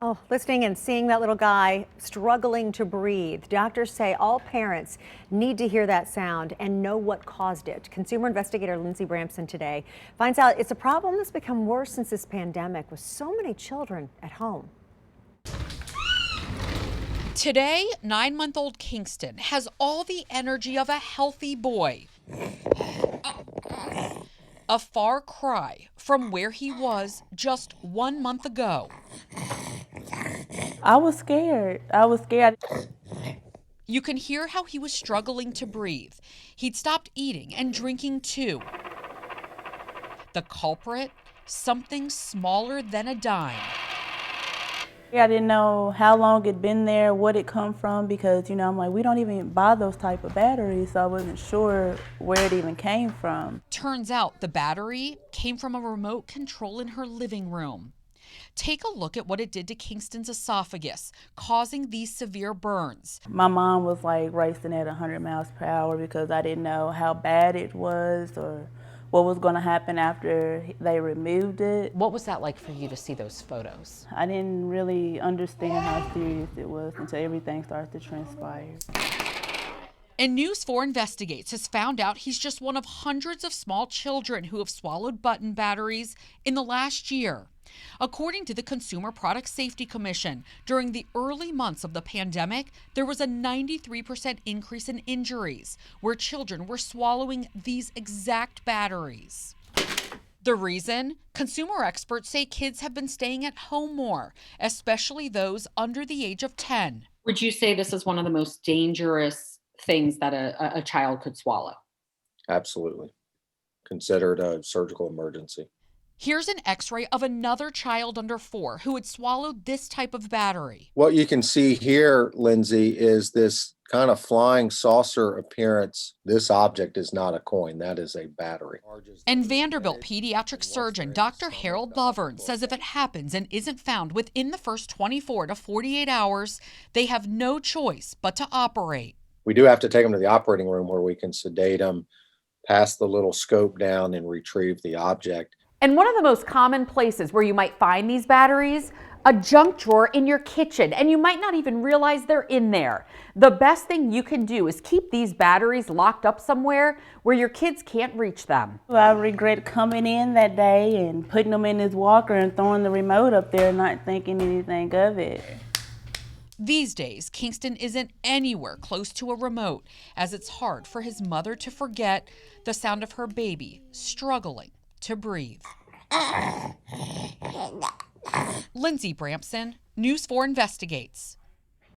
Oh, listening and seeing that little guy struggling to breathe. Doctors say all parents need to hear that sound and know what caused it. Consumer investigator Lindsay Bramson today finds out it's a problem that's become worse since this pandemic with so many children at home. Today, 9-month-old Kingston has all the energy of a healthy boy. A far cry from where he was just 1 month ago. I was scared. You can hear how he was struggling to breathe. He'd stopped eating and drinking too. The culprit, something smaller than a dime. I didn't know how long it'd been there, what it come from, because, I'm like, we don't even buy those type of batteries, so I wasn't sure where it even came from. Turns out the battery came from a remote control in her living room. Take a look at what it did to Kingston's esophagus, causing these severe burns. My mom was like racing at 100 miles per hour because I didn't know how bad it was or what was going to happen after they removed it. What was that like for you to see those photos? I didn't really understand how serious it was until everything started to transpire. And News 4 Investigates has found out he's just one of hundreds of small children who have swallowed button batteries in the last year. According to the Consumer Product Safety Commission, during the early months of the pandemic, there was a 93% increase in injuries where children were swallowing these exact batteries. The reason? Consumer experts say kids have been staying at home more, especially those under the age of 10. Would you say this is one of the most dangerous things that a child could swallow? Absolutely. Considered a surgical emergency. Here's an x-ray of another child under 4 who had swallowed this type of battery. What you can see here, Lindsay, is this kind of flying saucer appearance. This object is not a coin, that is a battery. And Vanderbilt pediatric surgeon Dr. Harold Lovern says if it happens and isn't found within the first 24 to 48 hours, they have no choice but to operate. We do have to take them to the operating room where we can sedate them, pass the little scope down, and retrieve the object. And one of the most common places where you might find these batteries, a junk drawer in your kitchen, and you might not even realize they're in there. The best thing you can do is keep these batteries locked up somewhere where your kids can't reach them. I regret coming in that day and putting them in his walker and throwing the remote up there and not thinking anything of it. These days, Kingston isn't anywhere close to a remote, as it's hard for his mother to forget the sound of her baby struggling to breathe. Lindsay Bramson, News 4 Investigates.